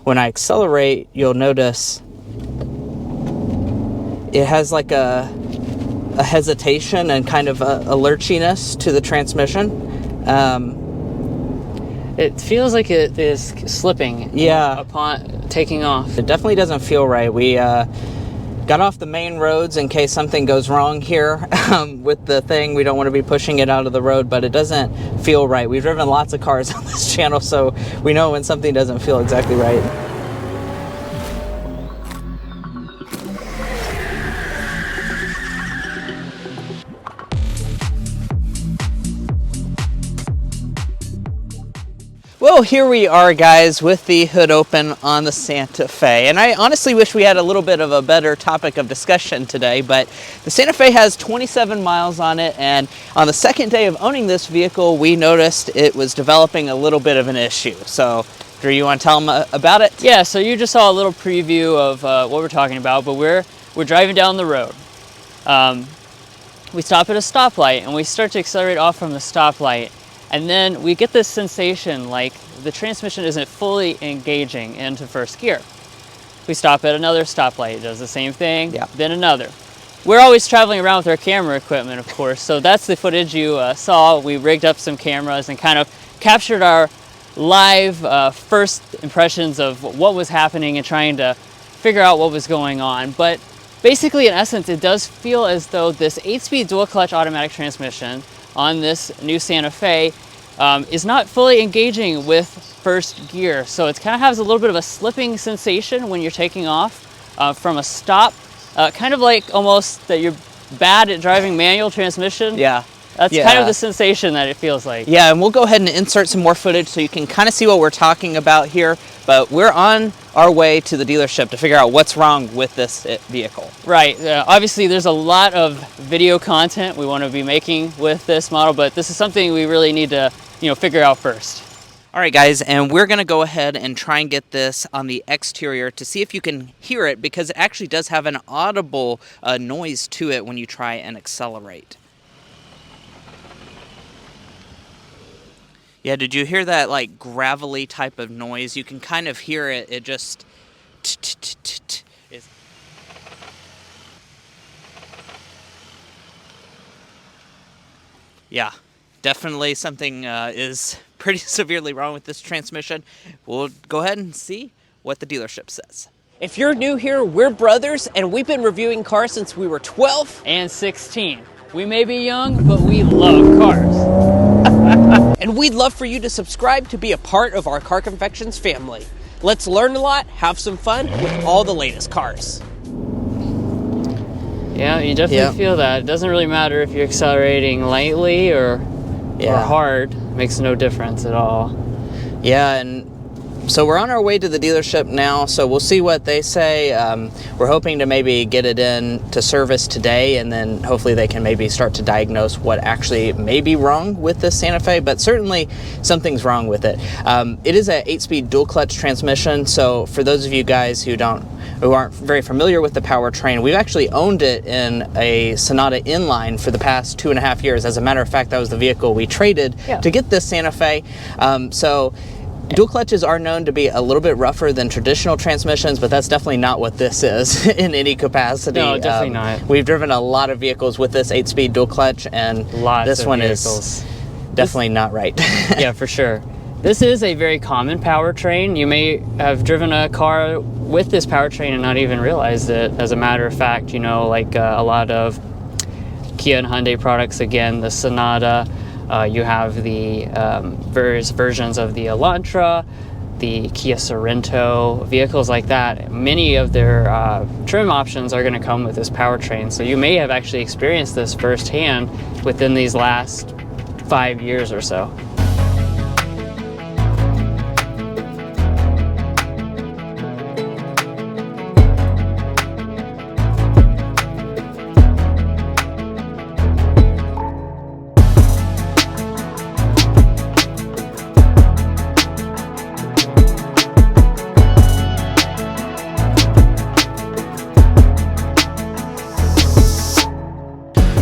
when I accelerate, you'll notice it has like a hesitation and kind of a lurchiness to the transmission. It feels like it is slipping upon taking off. It definitely doesn't feel right. We got off the main roads in case something goes wrong here with the thing. We don't want to be pushing it out of the road, but it doesn't feel right. We've driven lots of cars on this channel, so we know when something doesn't feel exactly right. Well, here we are, guys, with the hood open on the Santa Fe. And I honestly wish we had a little bit of a better topic of discussion today, but the Santa Fe has 27 miles on it, and on the second day of owning this vehicle, we noticed it was developing a little bit of an issue. So, Drew, you want to tell them about it? Yeah, so you just saw a little preview of what we're talking about, but we're driving down the road. We stop at a stoplight, and we start to accelerate off from the stoplight. And then we get this sensation like the transmission isn't fully engaging into first gear. We stop at another stoplight, it does the same thing, then another. We're always traveling around with our camera equipment, of course, so that's the footage you saw. We rigged up some cameras and kind of captured our live first impressions of what was happening and trying to figure out what was going on. But basically, in essence, it does feel as though this 8-speed dual clutch automatic transmission on this new Santa Fe is not fully engaging with first gear. So it kind of has a little bit of a slipping sensation when you're taking off from a stop, kind of like almost that you're bad at driving manual transmission. Yeah. That's kind of the sensation that it feels like. Yeah, and we'll go ahead and insert some more footage so you can kind of see what we're talking about here. But we're on our way to the dealership to figure out what's wrong with this vehicle. Right. Obviously, there's a lot of video content we want to be making with this model, but this is something we really need to, figure out first. All right, guys, and we're going to go ahead and try and get this on the exterior to see if you can hear it, because it actually does have an audible noise to it when you try and accelerate. Yeah, did you hear that like gravelly type of noise? You can kind of hear it. It just is. Yeah, definitely something is pretty severely wrong with this transmission. We'll go ahead and see what the dealership says. If you're new here, we're brothers, and we've been reviewing cars since we were 12 and 16. We may be young, but we love cars. And we'd love for you to subscribe to be a part of our Car Confections family. Let's learn a lot, have some fun with all the latest cars. Yeah, you definitely feel that. It doesn't really matter if you're accelerating lightly or hard. It makes no difference at all. Yeah, and so we're on our way to the dealership now, so we'll see what they say. We're hoping to maybe get it in to service today, and then hopefully they can maybe start to diagnose what actually may be wrong with this Santa Fe, but certainly something's wrong with it. It is an 8-speed dual clutch transmission, so for those of you guys who aren't very familiar with the powertrain, we've actually owned it in a Sonata inline for the past 2.5 years. As a matter of fact, that was the vehicle we traded to get this Santa Fe. Dual clutches are known to be a little bit rougher than traditional transmissions, but that's definitely not what this is in any capacity. No, definitely not. We've driven a lot of vehicles with this 8-speed dual clutch, and this one is definitely not right. Yeah, for sure. This is a very common powertrain. You may have driven a car with this powertrain and not even realized it. As a matter of fact, like a lot of Kia and Hyundai products, again, the Sonata, you have the various versions of the Elantra, the Kia Sorento, vehicles like that. Many of their trim options are going to come with this powertrain. So you may have actually experienced this firsthand within these last 5 years or so.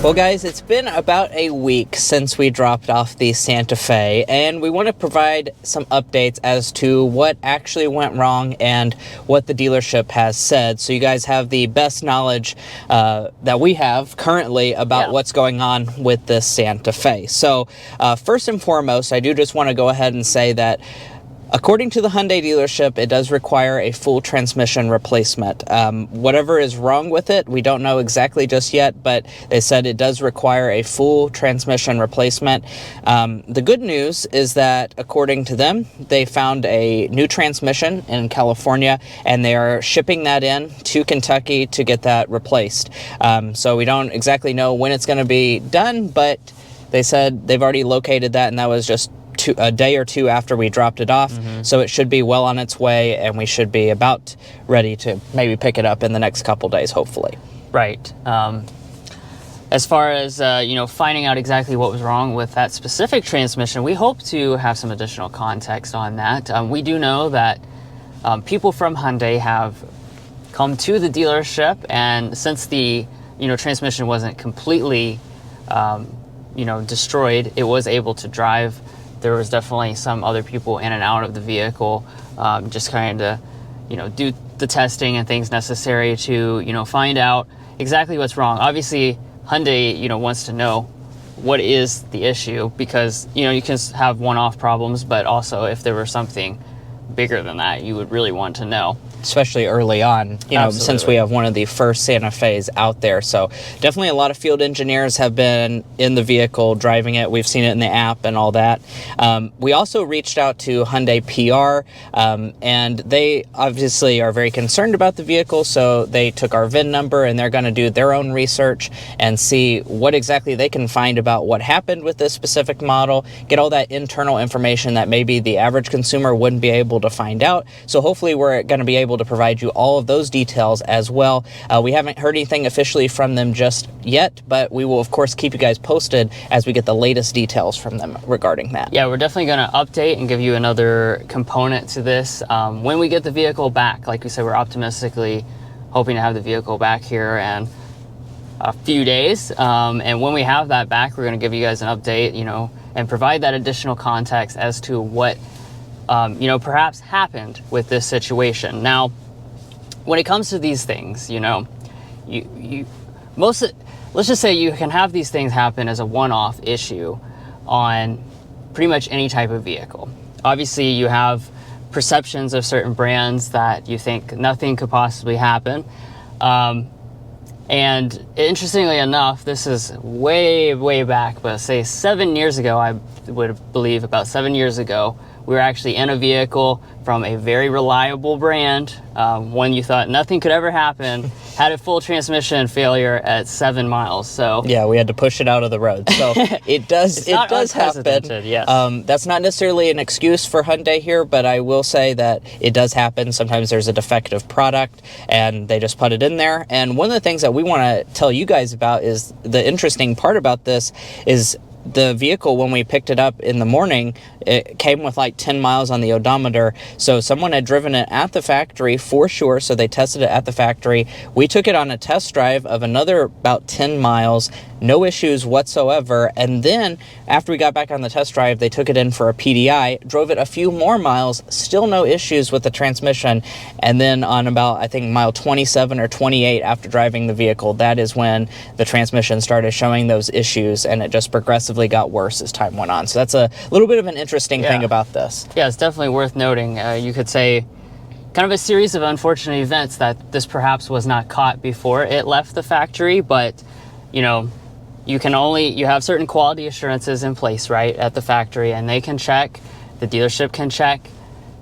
Well, Well, guys, it's been about a week since we dropped off the Santa Fe, and we want to provide some updates as to what actually went wrong and what the dealership has said, so you guys have the best knowledge that we have currently about what's going on with this Santa Fe. So first and foremost, I do just want to go ahead and say that according to the Hyundai dealership, it does require a full transmission replacement. Whatever is wrong with it, we don't know exactly just yet, but they said it does require a full transmission replacement. The good news is that, according to them, they found a new transmission in California, and they are shipping that in to Kentucky to get that replaced. So we don't exactly know when it's going to be done, but they said they've already located that, and that was just a day or two after we dropped it off. So it should be well on its way, and we should be about ready to maybe pick it up in the next couple days, hopefully. Right. As far as finding out exactly what was wrong with that specific transmission, we hope to have some additional context on that. We do know that people from Hyundai have come to the dealership, and since the transmission wasn't completely destroyed, it was able to drive. There was definitely some other people in and out of the vehicle, just kind of, do the testing and things necessary to, find out exactly what's wrong. Obviously, Hyundai, wants to know what is the issue, because, you can have one-off problems, but also if there were something bigger than that, you would really want to know. Especially early on, since we have one of the first Santa Fe's out there. So definitely a lot of field engineers have been in the vehicle driving it. We've seen it in the app and all that. We also reached out to Hyundai PR, and they obviously are very concerned about the vehicle, so they took our VIN number, and they're going to do their own research and see what exactly they can find about what happened with this specific model, get all that internal information that maybe the average consumer wouldn't be able to find out. So hopefully we're going to be able to provide you all of those details as well. We haven't heard anything officially from them just yet, but we will of course keep you guys posted as we get the latest details from them regarding that. Yeah, we're definitely going to update and give you another component to this when we get the vehicle back. Like we said, we're optimistically hoping to have the vehicle back here in a few days, and when we have that back, we're going to give you guys an update, and provide that additional context as to what perhaps happened with this situation. Now, when it comes to these things, let's just say you can have these things happen as a one-off issue on pretty much any type of vehicle. Obviously, you have perceptions of certain brands that you think nothing could possibly happen. And interestingly enough, this is way, way back, but say 7 years ago, I would believe about 7 years ago, we were actually in a vehicle from a very reliable brand, one you thought nothing could ever happen, had a full transmission failure at 7 miles. So yeah, we had to push it out of the road. So it does happen. Yes. That's not necessarily an excuse for Hyundai here, but I will say that it does happen. Sometimes there's a defective product and they just put it in there. And one of the things that we want to tell you guys about is the interesting part about this is the vehicle, when we picked it up in the morning, it came with like 10 miles on the odometer. So someone had driven it at the factory for sure. So they tested it at the factory. We took it on a test drive of another about 10 miles, no issues whatsoever. And then after we got back on the test drive, they took it in for a PDI, drove it a few more miles, still no issues with the transmission. And then on about, I think, mile 27 or 28 after driving the vehicle, that is when the transmission started showing those issues, and it just progressively got worse as time went on. So that's a little bit of an interesting thing about this. Yeah, it's definitely worth noting. You could say kind of a series of unfortunate events that this perhaps was not caught before it left the factory, but you have certain quality assurances in place, right, at the factory, and they can check, the dealership can check,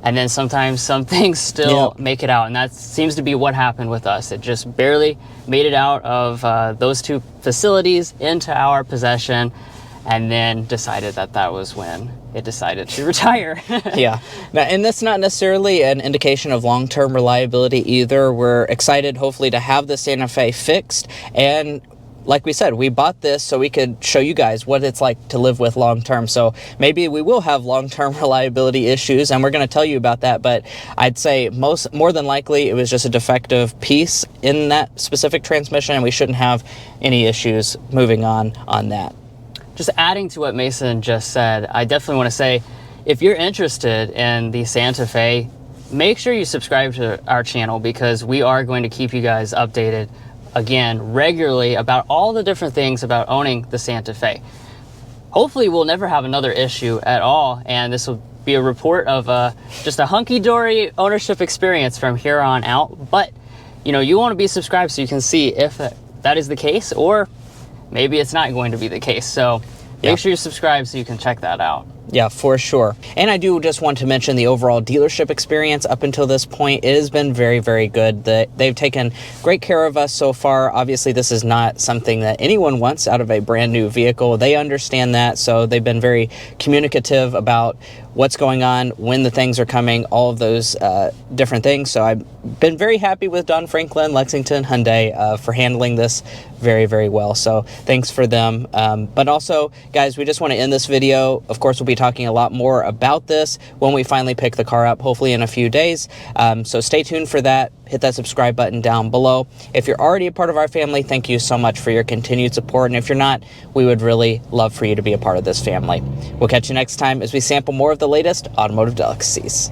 and then sometimes some things still make it out, and that seems to be what happened with us. It just barely made it out of those two facilities into our possession, and then decided that was when it decided to retire. Yeah. Now, and that's not necessarily an indication of long-term reliability either. We're excited, hopefully, to have the Santa Fe fixed, and like we said, we bought this so we could show you guys what it's like to live with long term. So maybe we will have long-term reliability issues, and we're going to tell you about that. But I'd say more than likely it was just a defective piece in that specific transmission, and we shouldn't have any issues moving on that. Just adding to what Mason just said, I definitely want to say, if you're interested in the Santa Fe, make sure you subscribe to our channel, because we are going to keep you guys updated again regularly about all the different things about owning the Santa Fe. Hopefully we'll never have another issue at all, and this will be a report of just a hunky-dory ownership experience from here on out. But you want to be subscribed so you can see if that is the case, or maybe it's not going to be the case. So make sure you subscribe so you can check that out. Yeah, for sure. And I do just want to mention the overall dealership experience up until this point. It has been very, very good. They've taken great care of us so far. Obviously, this is not something that anyone wants out of a brand new vehicle. They understand that, so they've been very communicative about what's going on, when the things are coming, all of those different things. So I've been very happy with Don Franklin, Lexington Hyundai, for handling this very, very well. So thanks for them. But also, guys, we just want to end this video. Of course, we'll be talking a lot more about this when we finally pick the car up, hopefully in a few days. So stay tuned for that. Hit that subscribe button down below. If you're already a part of our family, thank you so much for your continued support. And if you're not, we would really love for you to be a part of this family. We'll catch you next time as we sample more of the latest automotive delicacies.